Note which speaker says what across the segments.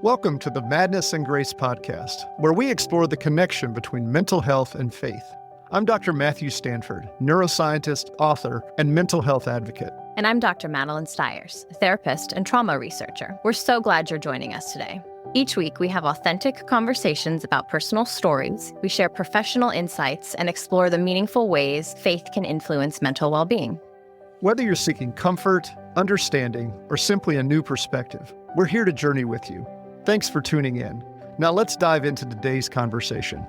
Speaker 1: Welcome to the Madness and Grace podcast, where we explore the connection between mental health and faith. I'm Dr. Matthew Stanford, neuroscientist, author, and mental health advocate.
Speaker 2: And I'm Dr. Madeline Stiers, therapist and trauma researcher. We're so glad you're joining us today. Each week, we have authentic conversations about personal stories, we share professional insights, and explore the meaningful ways faith can influence mental well-being.
Speaker 1: Whether you're seeking comfort, understanding, or simply a new perspective, we're here to journey with you. Thanks for tuning in. Now let's dive into today's conversation.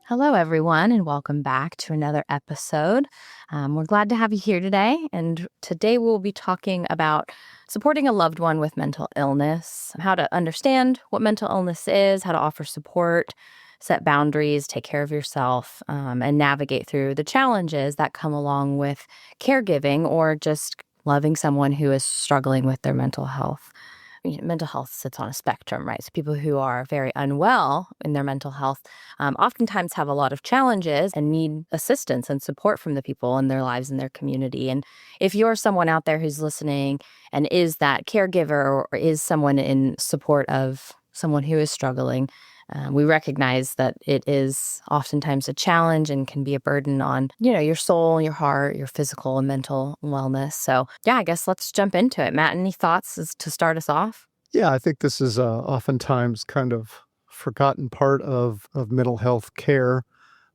Speaker 2: Hello, everyone, and welcome back to another episode. We're glad to have you here today. And today we'll be talking about supporting a loved one with mental illness, how to understand what mental illness is, how to offer support, set boundaries, take care of yourself, and navigate through the challenges that come along with caregiving or just loving someone who is struggling with their mental health. Mental health sits on a spectrum, right? So people who are very unwell in their mental health oftentimes have a lot of challenges and need assistance and support from the people in their lives and their community. And if you're someone out there who's listening and is that caregiver or is someone in support of someone who is struggling, we recognize that it is oftentimes a challenge and can be a burden on, your soul, your heart, your physical and mental wellness. So yeah, I guess let's jump into it. Matt, any thoughts as to start us off?
Speaker 1: Yeah, I think this is oftentimes kind of forgotten part of mental health care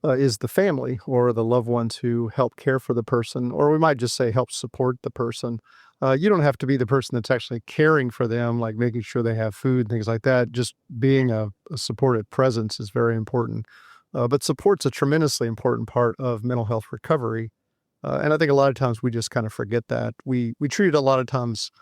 Speaker 1: is the family or the loved ones who help care for the person, or we might just say help support the person. You don't have to be the person that's actually caring for them, like making sure they have food, things like that. Just being a supportive presence is very important. But support's a tremendously important part of mental health recovery. And I think a lot of times we just kind of forget that. We treat it a lot of times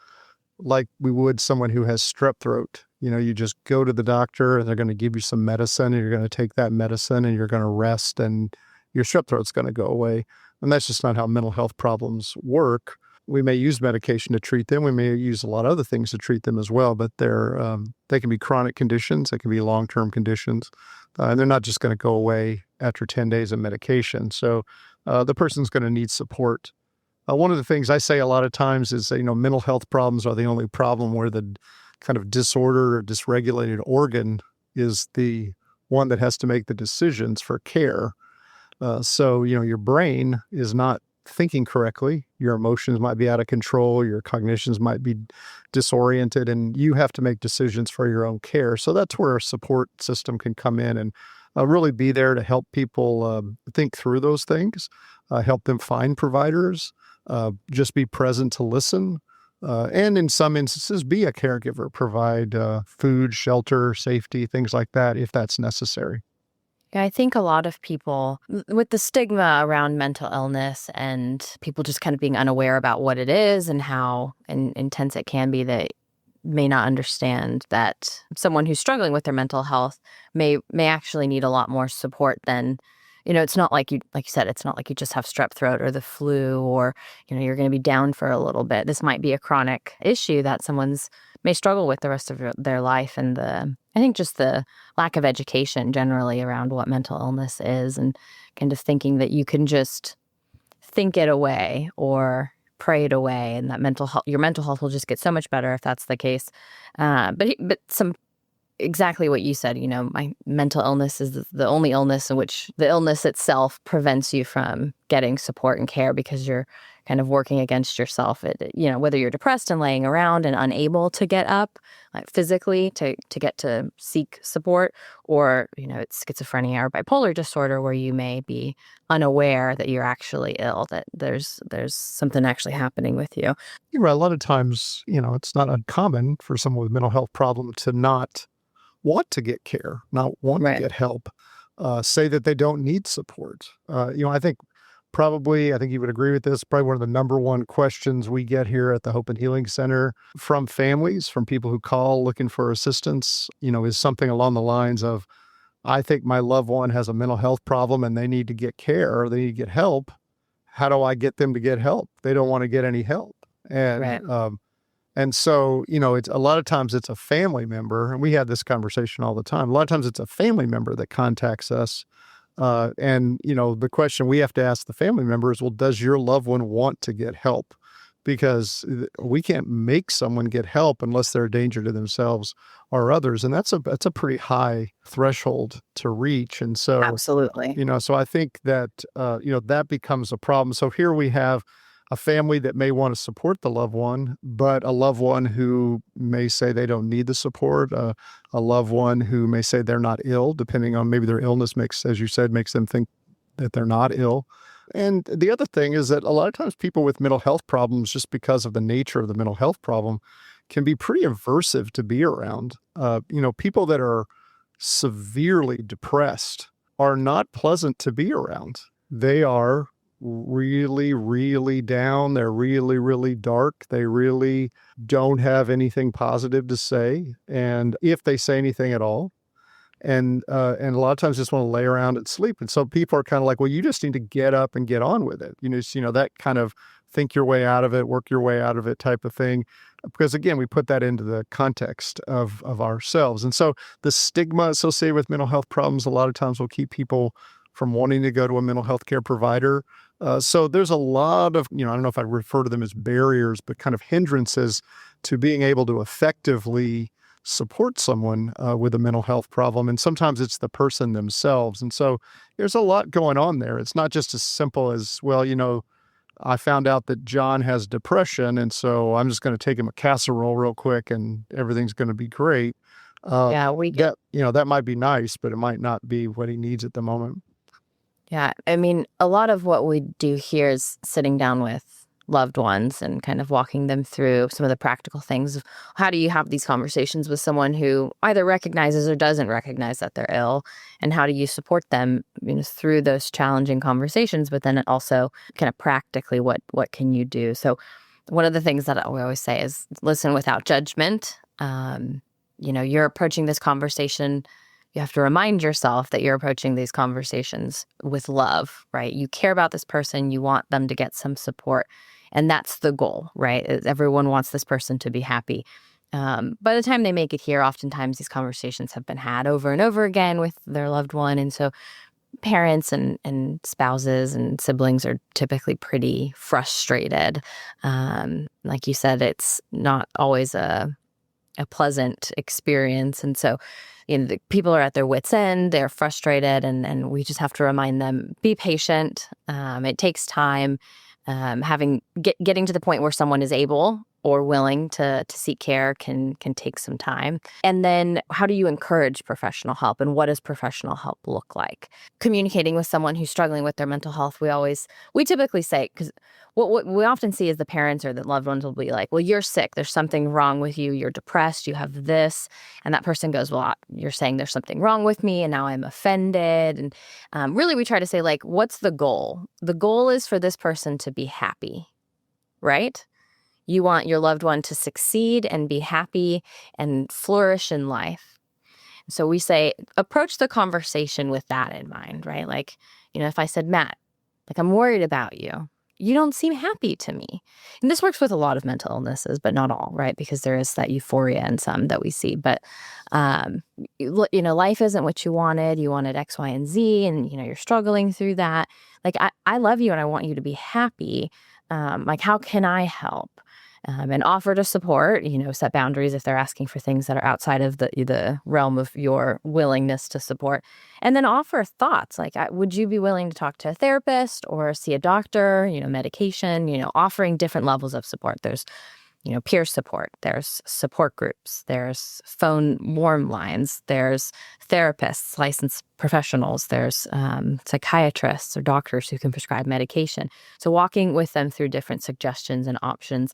Speaker 1: like we would someone who has strep throat. You just go to the doctor and they're going to give you some medicine and you're going to take that medicine and you're going to rest and your strep throat's going to go away. And that's just not how mental health problems work. We may use medication to treat them. We may use a lot of other things to treat them as well, but they can be chronic conditions. They can be long-term conditions. And they're not just going to go away after 10 days of medication. So the person's going to need support. One of the things I say a lot of times is, mental health problems are the only problem where the kind of disorder or dysregulated organ is the one that has to make the decisions for care. So your brain is not thinking correctly. Your emotions might be out of control. Your cognitions might be disoriented, and you have to make decisions for your own care. So that's where a support system can come in and really be there to help people think through those things, help them find providers, just be present to listen, and in some instances, be a caregiver, provide food, shelter, safety, things like that, if that's necessary.
Speaker 2: Yeah, I think a lot of people, with the stigma around mental illness and people just kind of being unaware about what it is and how intense it can be, they may not understand that someone who's struggling with their mental health may actually need a lot more support than, it's not like you said, it's not like you just have strep throat or the flu or, you're going to be down for a little bit. This might be a chronic issue that someone's may struggle with the rest of their life. And I think just the lack of education generally around what mental illness is and kind of thinking that you can just think it away or pray it away and that your mental health will just get so much better if that's the case. But exactly what you said, my mental illness is the only illness in which the illness itself prevents you from getting support and care because you're kind of working against yourself. Whether you're depressed and laying around and unable to get up like physically to get to seek support, or, it's schizophrenia or bipolar disorder where you may be unaware that you're actually ill, that there's something actually happening with you.
Speaker 1: You're right. A lot of times, it's not uncommon for someone with mental health problem to not want to get care, not want to get help, say that they don't need support. I think you would agree with this, probably one of the number one questions we get here at the Hope and Healing Center from families, from people who call looking for assistance, is something along the lines of, I think my loved one has a mental health problem and they need to get care or they need to get help. How do I get them to get help? They don't want to get any help. And so, it's a lot of times it's a family member, and we have this conversation all the time. A lot of times it's a family member that contacts us. And the question we have to ask the family member is, well, does your loved one want to get help? because we can't make someone get help unless they're a danger to themselves or others. And that's a pretty high threshold to reach. And so,
Speaker 2: Absolutely.
Speaker 1: so I think that, that becomes a problem. So here we have a family that may want to support the loved one, but a loved one who may say they don't need the support, a loved one who may say they're not ill, depending on maybe their illness as you said, makes them think that they're not ill. And the other thing is that a lot of times people with mental health problems, just because of the nature of the mental health problem, can be pretty aversive to be around. People that are severely depressed are not pleasant to be around. They are really, really down. They're really, really dark. They really don't have anything positive to say. And if they say anything at all, and a lot of times just want to lay around and sleep. And so people are kind of like, well, you just need to get up and get on with it. That kind of think your way out of it, work your way out of it type of thing. Because again, we put that into the context of ourselves. And so the stigma associated with mental health problems a lot of times will keep people from wanting to go to a mental health care provider. So there's a lot of, I don't know if I refer to them as barriers, but kind of hindrances to being able to effectively support someone with a mental health problem. And sometimes it's the person themselves. And so there's a lot going on there. It's not just as simple as, well, I found out that John has depression, and so I'm just going to take him a casserole real quick and everything's going to be great.
Speaker 2: Yeah,
Speaker 1: That might be nice, but it might not be what he needs at the moment.
Speaker 2: Yeah. I mean, a lot of what we do here is sitting down with loved ones and kind of walking them through some of the practical things of how do you have these conversations with someone who either recognizes or doesn't recognize that they're ill, and how do you support them through those challenging conversations, but then also kind of practically what can you do. So one of the things that we always say is listen without judgment. You're approaching this conversation. You have to remind yourself that you're approaching these conversations with love, right? You care about this person. You want them to get some support. And that's the goal, right? Everyone wants this person to be happy. By the time they make it here, oftentimes these conversations have been had over and over again with their loved one. And so parents and spouses and siblings are typically pretty frustrated. Like you said, it's not always a pleasant experience. And so, the people are at their wits' end, they're frustrated, and we just have to remind them, be patient. It takes time. Getting to the point where someone is able or willing to seek care can take some time. And then how do you encourage professional help, and what does professional help look like? Communicating with someone who's struggling with their mental health, we typically say, because what we often see is the parents or the loved ones will be like, well, you're sick. There's something wrong with you. You're depressed. You have this. And that person goes, well, you're saying there's something wrong with me, and now I'm offended. And really, we try to say, like, what's the goal? The goal is for this person to be happy, right? You want your loved one to succeed and be happy and flourish in life. So we say, approach the conversation with that in mind, right? Like, if I said, Matt, like, I'm worried about you. You don't seem happy to me. And this works with a lot of mental illnesses, but not all, right? Because there is that euphoria in some that we see. But, life isn't what you wanted. You wanted X, Y, and Z, and, you're struggling through that. Like, I love you and I want you to be happy. Like, how can I help? And offer to support, set boundaries if they're asking for things that are outside of the realm of your willingness to support. And then offer thoughts like, would you be willing to talk to a therapist or see a doctor, medication, offering different levels of support. There's peer support, there's support groups, there's phone warm lines, there's therapists, licensed professionals, there's psychiatrists or doctors who can prescribe medication. So walking with them through different suggestions and options,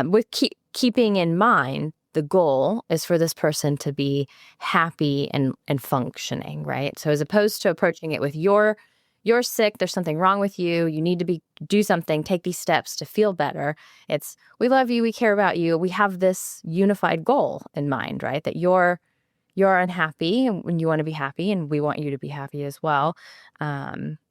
Speaker 2: with keeping in mind the goal is for this person to be happy and functioning, right? So as opposed to approaching it with you're sick, there's something wrong with you, you need to do something, take these steps to feel better. It's, we love you, we care about you, we have this unified goal in mind, right? That you're unhappy and you want to be happy, and we want you to be happy as well.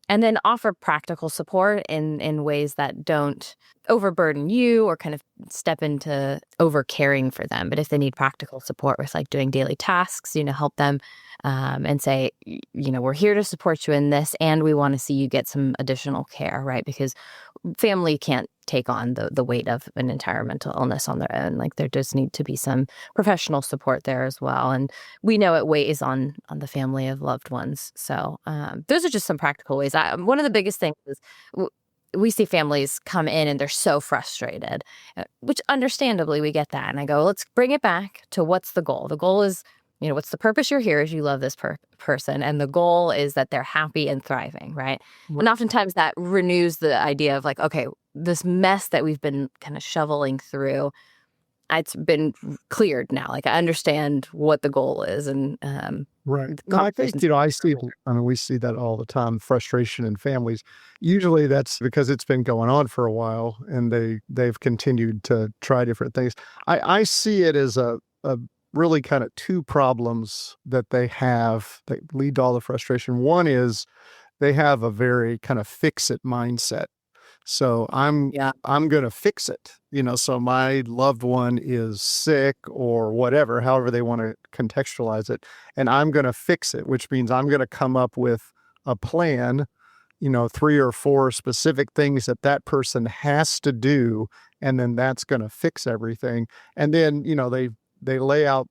Speaker 2: And then offer practical support in ways that don't overburden you or kind of step into over caring for them. But if they need practical support with like doing daily tasks, help them and say, we're here to support you in this, and we want to see you get some additional care, right? Because family can't take on the weight of an entire mental illness on their own. Like there does need to be some professional support there as well. And we know it weighs on the family of loved ones. So those are just some practical ways. One of the biggest things is we see families come in and they're so frustrated, which understandably we get that. And I go, let's bring it back to what's the goal. The goal is, what's the purpose you're here is you love this person. And the goal is that they're happy and thriving, right? And oftentimes that renews the idea of like, okay, this mess that we've been kind of shoveling through, it's been cleared now. Like I understand what the goal is. And
Speaker 1: right. No, I think, we see that all the time, frustration in families. Usually that's because it's been going on for a while and they've continued to try different things. I see it as a really kind of two problems that they have that lead to all the frustration. One is they have a very kind of fix it mindset. So I'm going to fix it, so my loved one is sick or whatever, however they want to contextualize it. And I'm going to fix it, which means I'm going to come up with a plan, 3 or 4 specific things that person has to do. And then that's going to fix everything. And then, they lay out,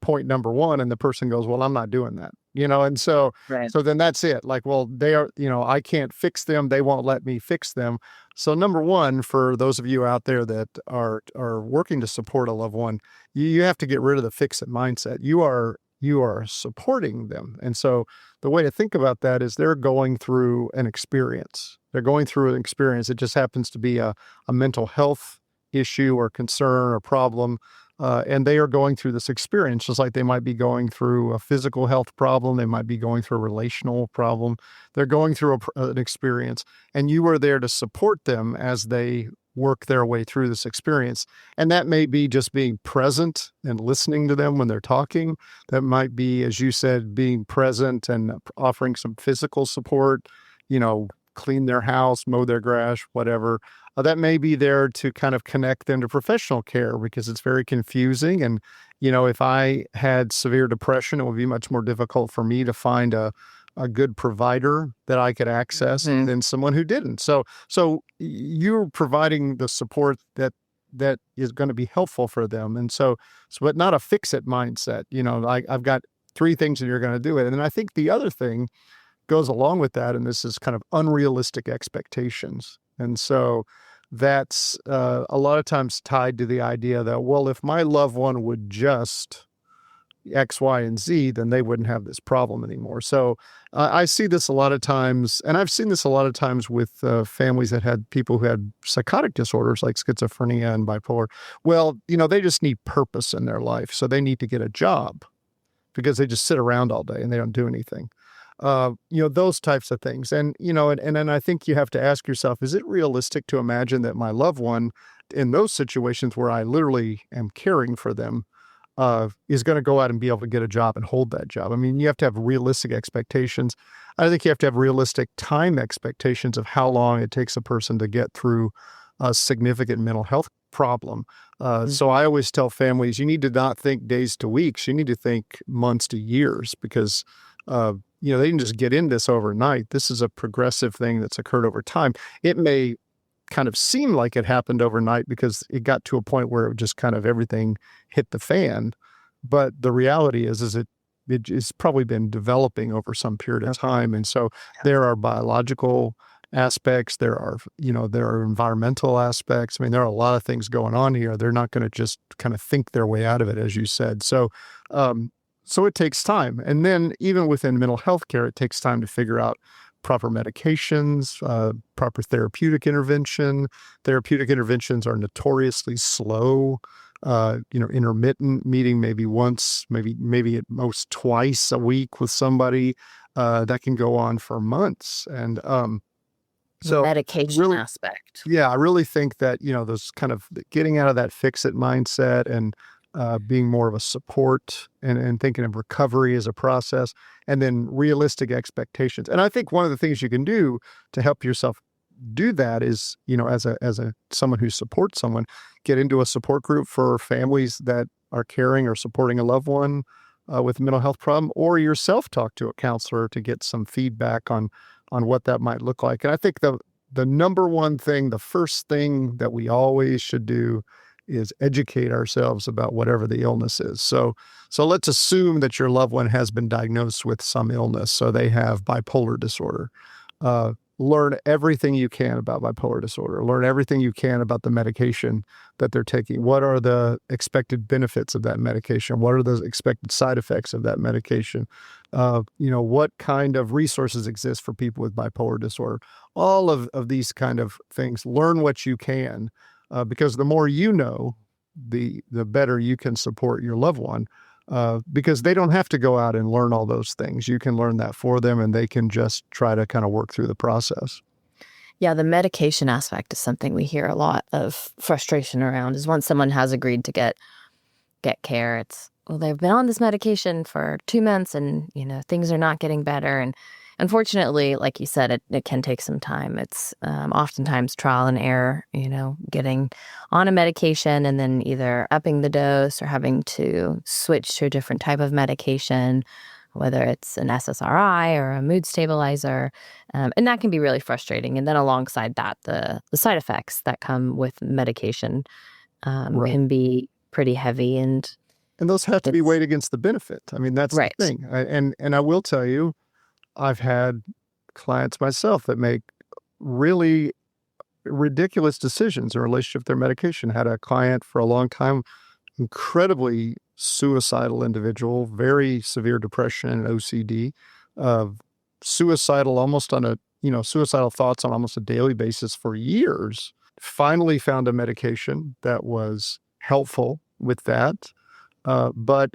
Speaker 1: point number 1 and the person goes, well, I'm not doing that, and so,
Speaker 2: Right.
Speaker 1: so then that's it. Like, well, they are, I can't fix them. They won't let me fix them. So number 1, for those of you out there that are working to support a loved one, you have to get rid of the fix it mindset. You are supporting them. And so the way to think about that is they're going through an experience. It just happens to be a mental health issue or concern or problem. And they are going through this experience, just like they might be going through a physical health problem. They might be going through a relational problem. They're going through an experience, and you are there to support them as they work their way through this experience. And that may be just being present and listening to them when they're talking. That might be, as you said, being present and offering some physical support, clean their house, mow their grass, whatever. That may be there to kind of connect them to professional care because it's very confusing. And, if I had severe depression, it would be much more difficult for me to find a good provider that I could access than someone who didn't. So you're providing the support that is going to be helpful for them. And but not a fix it mindset. I've got 3 things and you're going to do it. And then I think the other thing goes along with that, and this is kind of unrealistic expectations. And so that's a lot of times tied to the idea that, well, if my loved one would just X, Y, and Z, then they wouldn't have this problem anymore. So I see this a lot of times, and I've seen this a lot of times with families that had people who had psychotic disorders like schizophrenia and bipolar. Well, they just need purpose in their life. So they need to get a job because they just sit around all day and they don't do anything. Those types of things. And, and then I think you have to ask yourself, is it realistic to imagine that my loved one in those situations where I literally am caring for them, is going to go out and be able to get a job and hold that job? I mean, you have to have realistic expectations. I think you have to have realistic time expectations of how long it takes a person to get through a significant mental health problem. So I always tell families, you need to not think days to weeks. You need to think months to years because, they didn't just get in this overnight. This is a progressive thing that's occurred over time. It may kind of seem like it happened overnight because it got to a point where it just kind of everything hit the fan. But the reality is it's probably been developing over some period of time. And so there are biological aspects, there are environmental aspects. I mean, there are a lot of things going on here. They're not going to just kind of think their way out of it, as you said. So it takes time. And then even within mental health care, it takes time to figure out proper medications, proper therapeutic intervention. Therapeutic interventions are notoriously slow, intermittent, meeting maybe once, maybe at most twice a week with somebody. That can go on for months. And
Speaker 2: so medication aspect.
Speaker 1: Yeah, I really think that, those kind of getting out of that fix it mindset and being more of a support and thinking of recovery as a process, and then realistic expectations. And I think one of the things you can do to help yourself do that is, as someone who supports someone, get into a support group for families that are caring or supporting a loved one with a mental health problem, or yourself talk to a counselor to get some feedback on what that might look like. And I think the number one thing, the first thing that we always should do is educate ourselves about whatever the illness is. So let's assume that your loved one has been diagnosed with some illness. So they have bipolar disorder. Learn everything you can about bipolar disorder. Learn everything you can about the medication that they're taking. What are the expected benefits of that medication? What are the expected side effects of that medication? What kind of resources exist for people with bipolar disorder? All of these kind of things. Learn what you can, because the more you know, the better you can support your loved one. Because they don't have to go out and learn all those things. You can learn that for them, and they can just try to kind of work through the process.
Speaker 2: Yeah, the medication aspect is something we hear a lot of frustration around. Is once someone has agreed to get care, it's, well, they've been on this medication for 2 months and, things are not getting better. And unfortunately, like you said, it can take some time. It's oftentimes trial and error, getting on a medication and then either upping the dose or having to switch to a different type of medication, whether it's an SSRI or a mood stabilizer. And that can be really frustrating. And then alongside that, the side effects that come with medication
Speaker 1: Right.
Speaker 2: can be pretty heavy. And
Speaker 1: those have to be
Speaker 2: it's
Speaker 1: weighed against the benefit. I mean, that's the
Speaker 2: right.
Speaker 1: thing. And I will tell you, I've had clients myself that make really ridiculous decisions in relationship to their medication. Had a client for a long time, incredibly suicidal individual, very severe depression and OCD, suicidal almost on a, suicidal thoughts on almost a daily basis for years. Finally found a medication that was helpful with that. But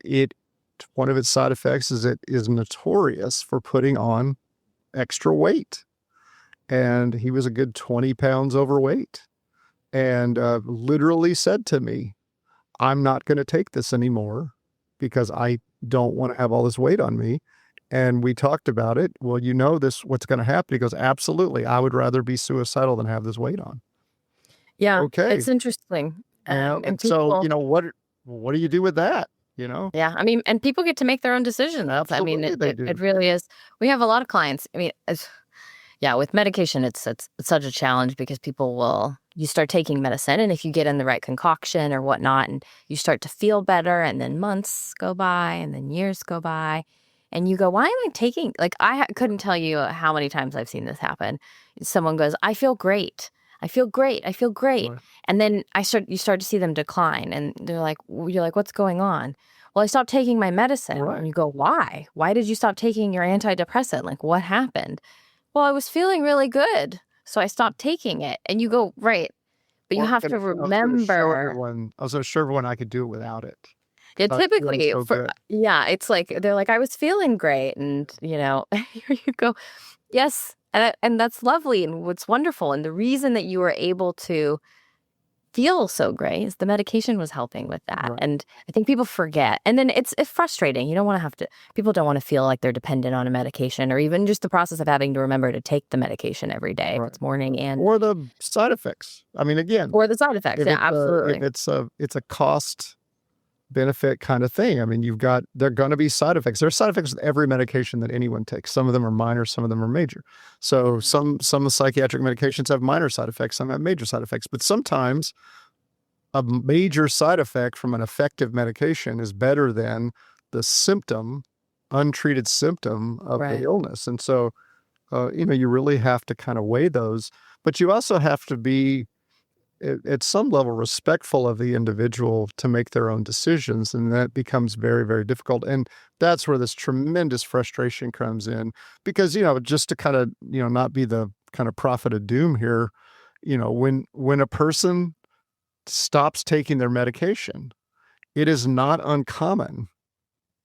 Speaker 1: one of its side effects is it is notorious for putting on extra weight. And he was a good 20 pounds overweight, and literally said to me, I'm not going to take this anymore because I don't want to have all this weight on me. And we talked about it. Well, what's going to happen? He goes, absolutely. I would rather be suicidal than have this weight on.
Speaker 2: Yeah,
Speaker 1: Okay.
Speaker 2: it's interesting. And
Speaker 1: So,
Speaker 2: people,
Speaker 1: what do you do with that?
Speaker 2: yeah, I mean, and people get to make their own decisions. I mean,
Speaker 1: Absolutely they
Speaker 2: it
Speaker 1: do.
Speaker 2: really is. We have a lot of clients. I mean, yeah, with medication, it's such a challenge because you start taking medicine, and if you get in the right concoction or whatnot, and you start to feel better, and then months go by, and then years go by, and you go, why am I taking, like, couldn't tell you how many times I've seen this happen. Someone goes, I feel great. I feel great. I feel great.
Speaker 1: Right.
Speaker 2: And then you start to see them decline, and you're like, what's going on? Well, I stopped taking my medicine.
Speaker 1: Right.
Speaker 2: And you go, why? Why did you stop taking your antidepressant? Like, what happened? Well, I was feeling really good, so I stopped taking it. And you go, right. But you
Speaker 1: Well,
Speaker 2: have
Speaker 1: and
Speaker 2: to
Speaker 1: I was gonna show
Speaker 2: remember,
Speaker 1: everyone I was gonna show everyone I could do it without it.
Speaker 2: yeah,
Speaker 1: Feeling
Speaker 2: typically
Speaker 1: so good.
Speaker 2: yeah, it's like, they're like, I was feeling great. And, here you go. Yes. And that's lovely. And what's wonderful. And the reason that you were able to feel so great is the medication was helping with that.
Speaker 1: Right.
Speaker 2: And I think people forget. And then it's frustrating. You don't want to have to, people don't want to feel like they're dependent on a medication, or even just the process of having to remember to take the medication every day if
Speaker 1: Right.
Speaker 2: it's morning and
Speaker 1: Or the side effects. I mean, again,
Speaker 2: or the side effects.
Speaker 1: if
Speaker 2: Yeah, absolutely.
Speaker 1: it's a cost benefit kind of thing. I mean, there are going to be side effects. There are side effects with every medication that anyone takes. Some of them are minor, some of them are major. So some psychiatric medications have minor side effects, some have major side effects. But sometimes a major side effect from an effective medication is better than the untreated symptom of
Speaker 2: Right.
Speaker 1: the illness. And so, you really have to kind of weigh those, but you also have to be at some level respectful of the individual to make their own decisions. And that becomes very, very difficult. And that's where this tremendous frustration comes in, because, just to kind of, not be the kind of prophet of doom here, when a person stops taking their medication, it is not uncommon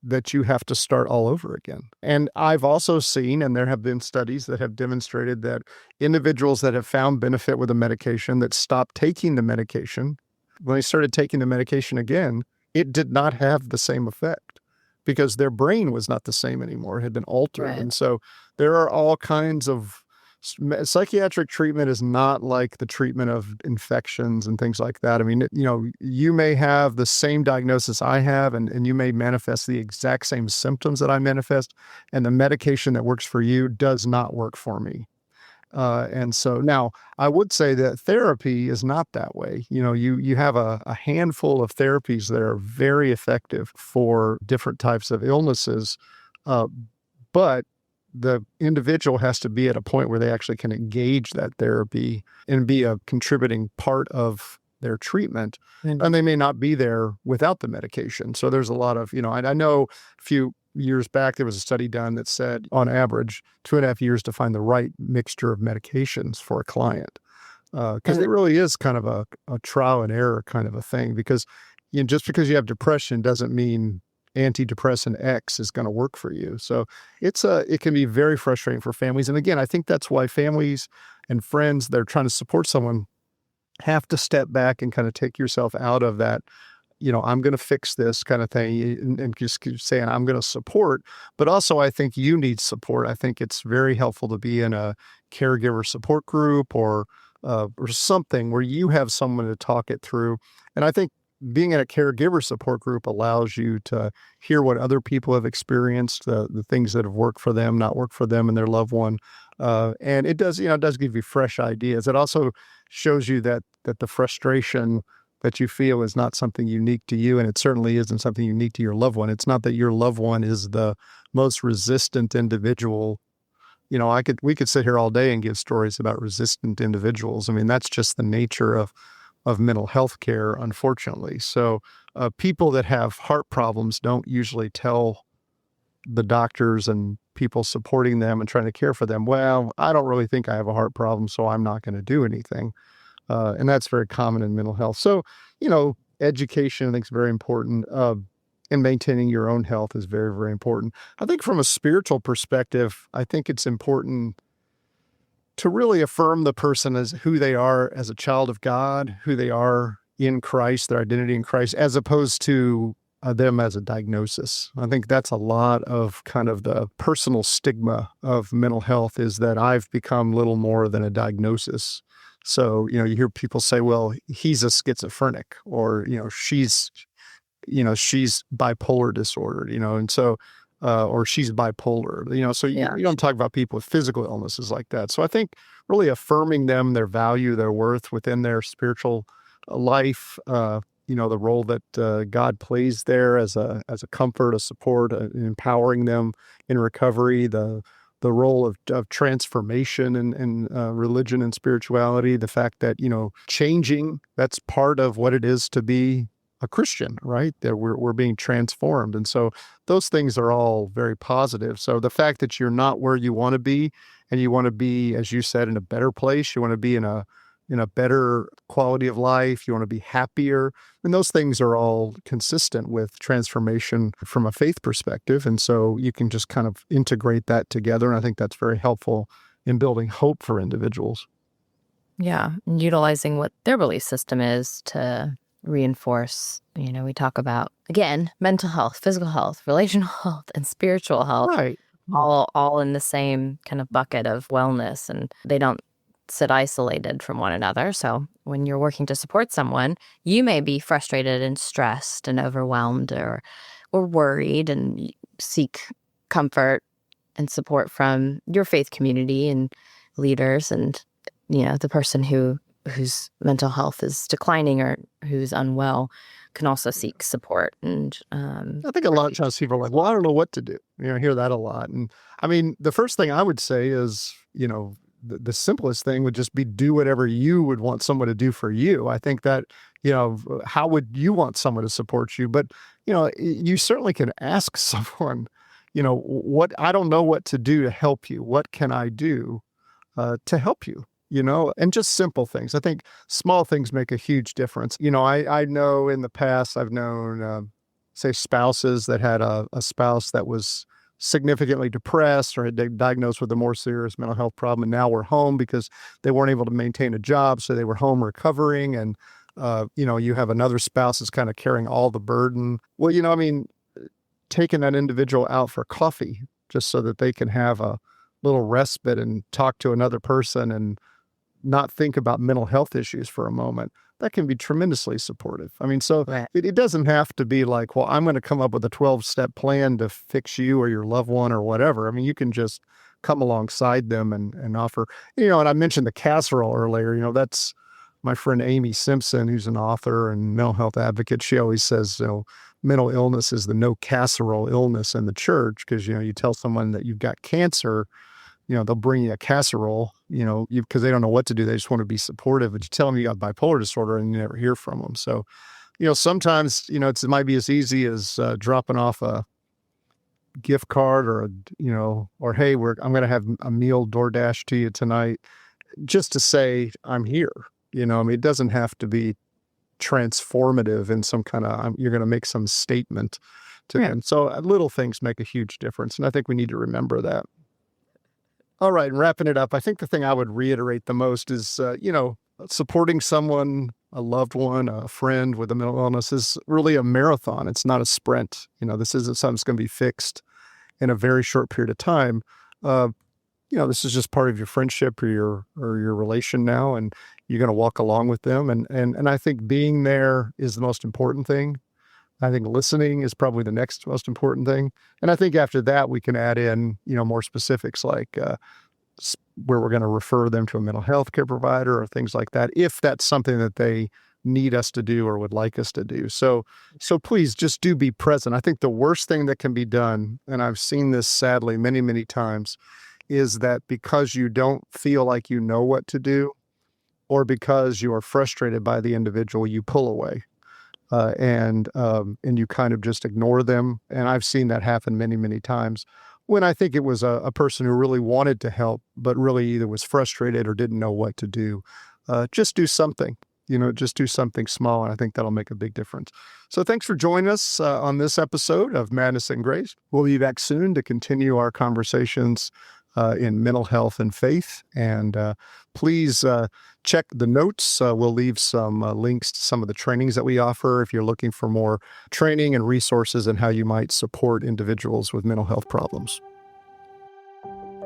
Speaker 1: that you have to start all over again. And I've also seen, and there have been studies that have demonstrated that individuals that have found benefit with a medication that stopped taking the medication, when they started taking the medication again, it did not have the same effect because their brain was not the same anymore. It had been altered.
Speaker 2: Right.
Speaker 1: And so there are all kinds of psychiatric treatment is not like the treatment of infections and things like that. I mean, you may have the same diagnosis I have, and you may manifest the exact same symptoms that I manifest, and the medication that works for you does not work for me. And so now I would say that therapy is not that way. You have a handful of therapies that are very effective for different types of illnesses, uh, but the individual has to be at a point where they actually can engage that therapy and be a contributing part of their treatment. And they may not be there without the medication. So there's a lot of, I know a few years back, there was a study done that said on average 2.5 years to find the right mixture of medications for a client. Because it really is kind of a trial and error kind of a thing, because just because you have depression doesn't mean antidepressant X is going to work for you. So it can be very frustrating for families. And again, I think that's why families and friends that are trying to support someone have to step back and kind of take yourself out of that, I'm going to fix this kind of thing, and just keep saying, I'm going to support. But also, I think you need support. I think it's very helpful to be in a caregiver support group or something where you have someone to talk it through. And I think being in a caregiver support group allows you to hear what other people have experienced, the things that have worked for them, not worked for them and their loved one. And it does give you fresh ideas. It also shows you that the frustration that you feel is not something unique to you, and it certainly isn't something unique to your loved one. It's not that your loved one is the most resistant individual. We could sit here all day and give stories about resistant individuals. I mean, that's just the nature of mental health care, unfortunately. So people that have heart problems don't usually tell the doctors and people supporting them and trying to care for them, well, I don't really think I have a heart problem, so I'm not going to do anything. And that's very common in mental health. So, education, I think, is very important. And maintaining your own health is very, very important. I think from a spiritual perspective, I think it's important to really affirm the person as who they are as a child of God, who they are in Christ, their identity in Christ, as opposed to them as a diagnosis. I think that's a lot of kind of the personal stigma of mental health, is that I've become little more than a diagnosis. So, you hear people say, well, he's a schizophrenic, or, she's bipolar disorder, and so, or she's bipolar, so you don't talk about people with physical illnesses like that. So I think really affirming them, their value, their worth within their spiritual life, the role that God plays there as a comfort, a support, empowering them in recovery, the role of transformation in religion and spirituality, the fact that, changing, that's part of what it is to be a Christian, right? That we're being transformed. And so those things are all very positive. So the fact that you're not where you want to be, and you want to be, as you said, in a better place, you want to be in a better quality of life, you want to be happier, and those things are all consistent with transformation from a faith perspective. And so you can just kind of integrate that together. And I think that's very helpful in building hope for individuals.
Speaker 2: Yeah. And utilizing what their belief system is to reinforce, we talk about, again, mental health, physical health, relational health, and spiritual health,
Speaker 1: Right.
Speaker 2: all in the same kind of bucket of wellness, and they don't sit isolated from one another. So when you're working to support someone, you may be frustrated and stressed and overwhelmed or worried, and seek comfort and support from your faith community and leaders, and the person whose mental health is declining or who's unwell can also seek support. And
Speaker 1: I think a lot of times people are like, well, I don't know what to do. I hear that a lot. And I mean, the first thing I would say is, the simplest thing would just be do whatever you would want someone to do for you. I think that, how would you want someone to support you? But, you certainly can ask someone, what, I don't know what to do to help you. What can I do to help you? And just simple things. I think small things make a huge difference. I know in the past, I've known, say, spouses that had a spouse that was significantly depressed or had been diagnosed with a more serious mental health problem, and now were home because they weren't able to maintain a job. So they were home recovering, and, you have another spouse that's kind of carrying all the burden. Well, taking that individual out for coffee just so that they can have a little respite and talk to another person and not think about mental health issues for a moment, that can be tremendously supportive. I mean, so
Speaker 2: Right.
Speaker 1: it doesn't have to be like, well, I'm going to come up with a 12-step plan to fix you or your loved one or whatever. I mean, you can just come alongside them and offer, and I mentioned the casserole earlier, that's my friend Amy Simpson, who's an author and mental health advocate. She always says, mental illness is the no casserole illness in the church. Cause you tell someone that you've got cancer, they'll bring you a casserole, because they don't know what to do. They just want to be supportive. But you tell them you got bipolar disorder and you never hear from them. So, sometimes, it might be as easy as dropping off a gift card or hey, I'm going to have a meal DoorDash to you tonight, just to say I'm here. It doesn't have to be transformative in some kind of, you're going to make some statement to them. So little things make a huge difference. And I think we need to remember that. All right. And wrapping it up, I think the thing I would reiterate the most is, supporting someone, a loved one, a friend with a mental illness is really a marathon. It's not a sprint. This isn't something that's going to be fixed in a very short period of time. This is just part of your friendship or your relation now, and you're going to walk along with them. And I think being there is the most important thing. I think listening is probably the next most important thing. And I think after that, we can add in, more specifics like where we're going to refer them to a mental health care provider or things like that, if that's something that they need us to do or would like us to do. So please just do be present. I think the worst thing that can be done, and I've seen this sadly many, many times, is that because you don't feel like you know what to do, or because you are frustrated by the individual, you pull away. And you kind of just ignore them. And I've seen that happen many, many times when I think it was a person who really wanted to help, but really either was frustrated or didn't know what to do. Just do something, just do something small. And I think that'll make a big difference. So thanks for joining us on this episode of Madness and Grace. We'll be back soon to continue our conversations in mental health and faith. And please check the notes. We'll leave some links to some of the trainings that we offer if you're looking for more training and resources and how you might support individuals with mental health problems.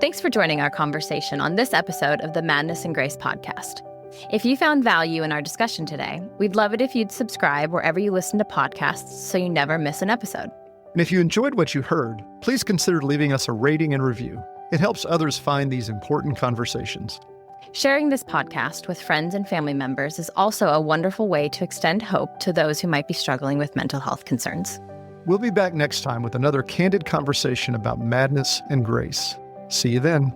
Speaker 2: Thanks for joining our conversation on this episode of the Madness and Grace podcast. If you found value in our discussion today, we'd love it if you'd subscribe wherever you listen to podcasts so you never miss an episode.
Speaker 1: And if you enjoyed what you heard, please consider leaving us a rating and review. It helps others find these important conversations.
Speaker 2: Sharing this podcast with friends and family members is also a wonderful way to extend hope to those who might be struggling with mental health concerns.
Speaker 1: We'll be back next time with another candid conversation about madness and grace. See you then.